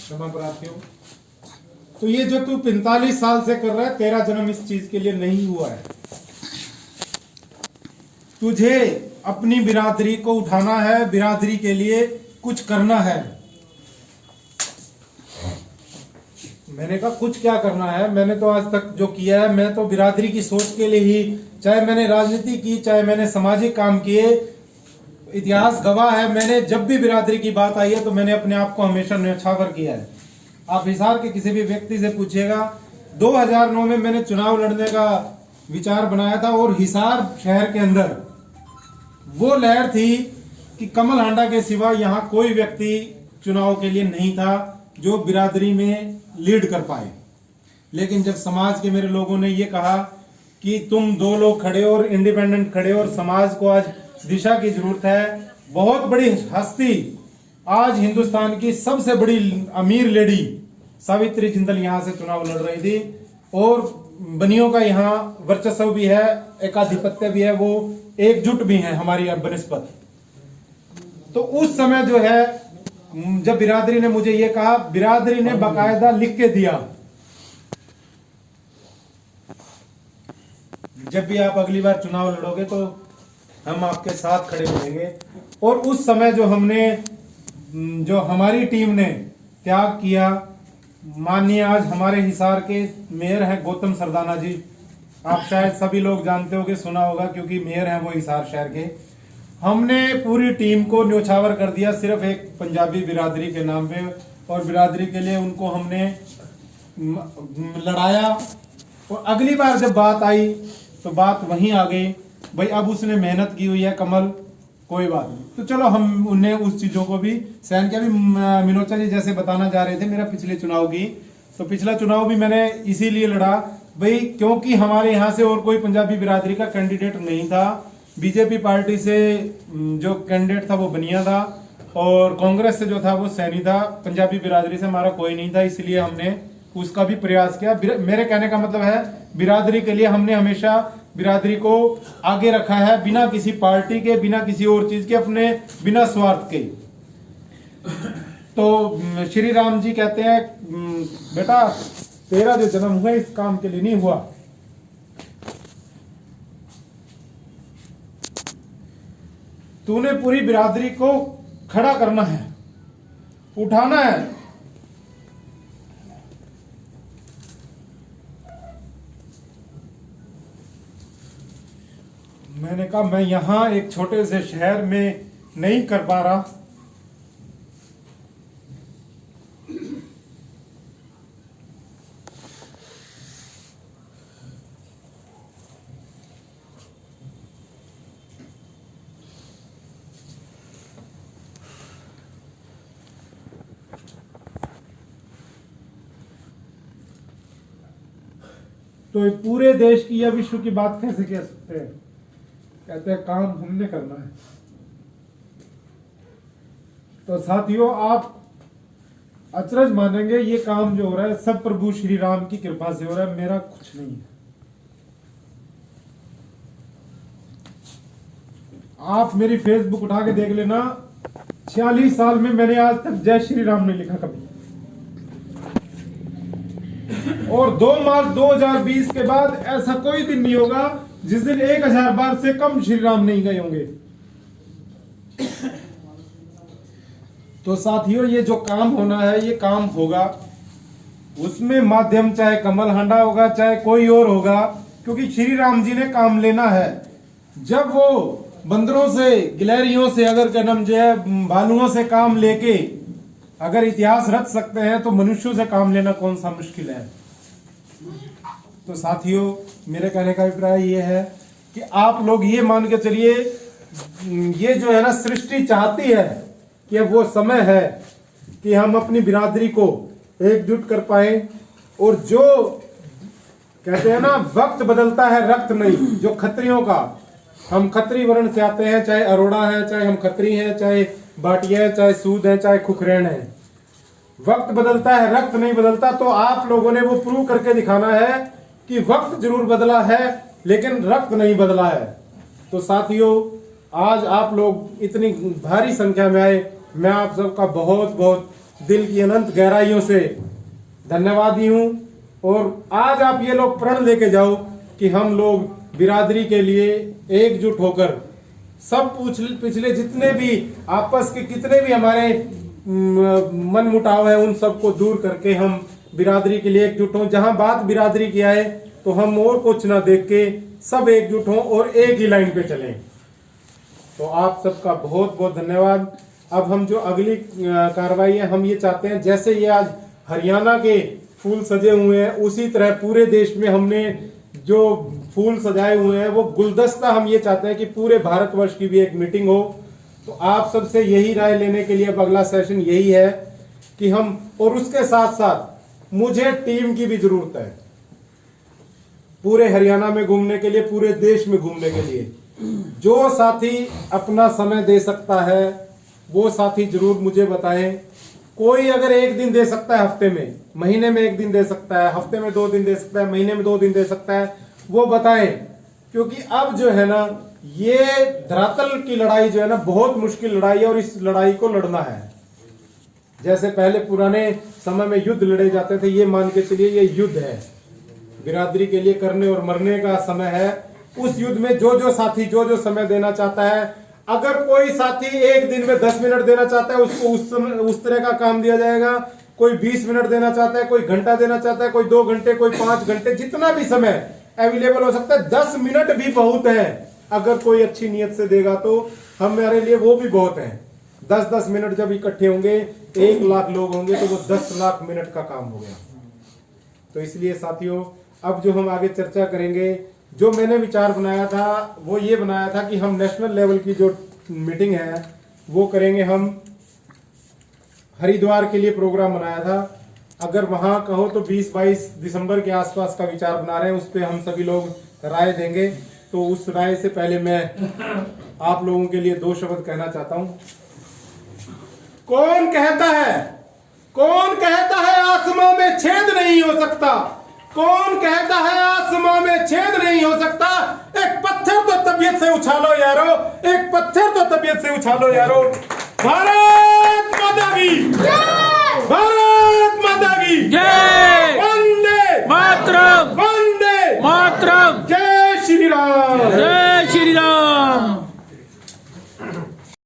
क्षमा प्रार्थी हूँ। तो ये जो तू 45 साल से कर रहा है, तेरा जन्म इस चीज के लिए नहीं हुआ है। तुझे अपनी बिरादरी को उठाना है, बिरादरी के लिए कुछ करना है। मैंने कहा कुछ क्या करना है, मैंने तो आज तक जो किया है, मैं तो बिरादरी की सोच के लिए ही, चाहे मैंने राजनीति की, चाहे मैंने सामाजिक काम किए, इतिहास गवाह है, मैंने जब भी बिरादरी की बात आई है तो मैंने अपने आप को हमेशा न्यौछावर किया है। आप हिसार के किसी भी व्यक्ति से पूछिएगा, 2009 में मैंने चुनाव लड़ने का विचार बनाया था और हिसार शहर के अंदर वो लहर थी कि कमल हांडा के सिवा यहाँ कोई व्यक्ति चुनाव के लिए नहीं था जो बिरादरी में लीड कर पाए। लेकिन जब समाज के मेरे लोगों ने ये कहा कि तुम दो लोग खड़े और इंडिपेंडेंट खड़े और समाज को आज दिशा की जरूरत है, बहुत बड़ी हस्ती, आज हिंदुस्तान की सबसे बड़ी अमीर लेडी सावित्री जिंदल यहाँ से चुनाव लड़ रही थी और बनियों का यहाँ वर्चस्व भी है, एकाधिपत्य भी है, वो एकजुट भी है हमारी बनिस्पत। तो उस समय जो है जब बिरादरी ने मुझे ये कहा, बिरादरी ने बाकायदा लिख के दिया, जब भी आप अगली बार चुनाव लड़ोगे तो हम आपके साथ खड़े रहेंगे। और उस समय जो हमारी टीम ने त्याग किया, माननीय आज हमारे हिसार के मेयर हैं गौतम सरदाना जी, आप शायद सभी लोग जानते होंगे, सुना होगा, क्योंकि मेयर हैं वो हिसार शहर के। हमने पूरी टीम को न्यौछावर कर दिया सिर्फ एक पंजाबी बिरादरी के नाम पे, और बिरादरी के लिए उनको हमने लड़ाया। और अगली बार जब बात आई तो बात वहीं आ गई, भाई अब उसने मेहनत की हुई है कमल, कोई बात नहीं, तो चलो हम उन्हें उस चीजों को भी सहन किया। भी मिनोचा जी जैसे बताना जा रहे थे मेरा पिछले चुनाव की, तो पिछला चुनाव भी मैंने इसीलिए लड़ा भाई, क्योंकि हमारे यहाँ से और कोई पंजाबी बिरादरी का कैंडिडेट नहीं था। बीजेपी पार्टी से जो कैंडिडेट था वो बनिया था और कांग्रेस से जो था वो सैनी था, पंजाबी बिरादरी से हमारा कोई नहीं था, इसलिए हमने उसका भी प्रयास किया। मेरे कहने का मतलब है बिरादरी के लिए हमने हमेशा बिरादरी को आगे रखा है, बिना किसी पार्टी के, बिना किसी और चीज के, अपने बिना स्वार्थ के। तो श्री राम जी कहते हैं, बेटा तेरा जो जन्म हुआ इस काम के लिए नहीं हुआ, तूने पूरी बिरादरी को खड़ा करना है, उठाना है। मैंने कहा मैं यहां एक छोटे से शहर में नहीं कर पा रहा, तो पूरे देश की या विश्व की बात कैसे कह सकते हैं। कहते हैं काम हमने करना है। तो साथियों आप अचरज मानेंगे, ये काम जो हो रहा है सब प्रभु श्री राम की कृपा से हो रहा है, मेरा कुछ नहीं है। आप मेरी फेसबुक उठा के देख लेना, 46 साल में मैंने आज तक जय श्री राम नहीं लिखा कभी। और 2 मार्च 2020 के बाद ऐसा कोई दिन नहीं होगा जिस दिन 1000 बार से कम श्री राम नहीं गए होंगे। तो साथियों ये जो काम होना है ये काम होगा, उसमें माध्यम चाहे कमल हांडा होगा चाहे कोई और होगा, क्योंकि श्री राम जी ने काम लेना है। जब वो बंदरों से, गिलहरियों से, अगर कदम जो है भालुओं से काम लेके अगर इतिहास रच सकते हैं तो मनुष्यों से काम लेना कौन सा मुश्किल है। तो साथियों मेरे कहने का अभिप्राय ये है कि आप लोग ये मान के चलिए, ये जो है ना सृष्टि चाहती है कि वो समय है कि हम अपनी बिरादरी को एकजुट कर पाए। और जो कहते हैं ना वक्त बदलता है रक्त नहीं, जो खत्रियों का, हम खत्री वर्ण से आते हैं, चाहे अरोड़ा है, चाहे हम खत्री हैं, चाहे भाटिया है, चाहे सूद है, चाहे खुखरेन है, वक्त बदलता है रक्त नहीं बदलता। तो आप लोगों ने वो प्रूव करके दिखाना है कि वक्त जरूर बदला है लेकिन रक्त नहीं बदला है। तो साथियों आज आप लोग इतनी भारी संख्या में आए, मैं आप सबका बहुत बहुत दिल की अनंत गहराइयों से धन्यवादी हूँ। और आज आप ये लोग प्रण लेके जाओ कि हम लोग बिरादरी के लिए एकजुट होकर सब पिछले जितने भी आपस के कितने भी हमारे मन मुटाव है उन सबको दूर करके हम बिरादरी के लिए एकजुट हों। जहां बात बिरादरी की आए तो हम और कुछ ना देख के सब एकजुट हों और एक ही लाइन पे चलें। तो आप सबका बहुत बहुत धन्यवाद। अब हम जो अगली कार्रवाई है, हम ये चाहते हैं जैसे ये आज हरियाणा के फूल सजे हुए हैं उसी तरह पूरे देश में हमने जो फूल सजाए हुए हैं वो गुलदस्ता हम ये चाहते हैं कि पूरे भारतवर्ष की भी एक मीटिंग हो। तो आप सबसे यही राय लेने के लिए अब अगला सेशन यही है कि हम, और उसके साथ साथ मुझे टीम की भी जरूरत है पूरे हरियाणा में घूमने के लिए, पूरे देश में घूमने के लिए। जो साथी अपना समय दे सकता है वो साथी जरूर मुझे बताएं। कोई अगर एक दिन दे सकता है हफ्ते में, महीने में एक दिन दे सकता है, हफ्ते में 2 दिन दे सकता है, महीने में 2 दिन दे सकता है, वो बताएं। क्योंकि अब जो है ना ये धरातल की लड़ाई जो है ना बहुत मुश्किल लड़ाई है और इस लड़ाई को लड़ना है। जैसे पहले पुराने समय में युद्ध लड़े जाते थे, ये मान के चलिए ये युद्ध है, बिरादरी के लिए करने और मरने का समय है। उस युद्ध में जो जो साथी जो जो समय देना चाहता है, अगर कोई साथी एक दिन में 10 मिनट देना चाहता है उसको उस तरह का काम दिया जाएगा। कोई 20 मिनट देना चाहता है, कोई घंटा देना चाहता है, कोई 2 घंटे, कोई 5 घंटे, जितना भी समय अवेलेबल हो सकता है। 10 मिनट भी बहुत है अगर कोई अच्छी नीयत से देगा तो हमारे लिए वो भी बहुत है। 10-10 मिनट जब इकट्ठे होंगे, 1 लाख लोग होंगे तो वो 10 लाख मिनट का काम हो गया। तो इसलिए साथियों अब जो हम आगे चर्चा करेंगे, जो मैंने विचार बनाया था वो ये बनाया था कि हम नेशनल लेवल की जो मीटिंग है वो करेंगे। हम हरिद्वार के लिए प्रोग्राम बनाया था, अगर वहां कहो तो 20-22 दिसंबर के आसपास का विचार बना रहे हैं, उस पर हम सभी लोग राय देंगे। तो उस राय से पहले मैं आप लोगों के लिए 2 शब्द कहना चाहता हूं। कौन कहता है आसमां में छेद नहीं हो सकता? कौन कहता है आसमां में छेद नहीं हो सकता? एक पत्थर तो तबीयत से उछालो यारो, एक पत्थर तो तबीयत से उछालो यारो। भारत माता की जय, भारत माता की जय, वंदे मातरम, वंदे मातरम, जय श्री राम, जय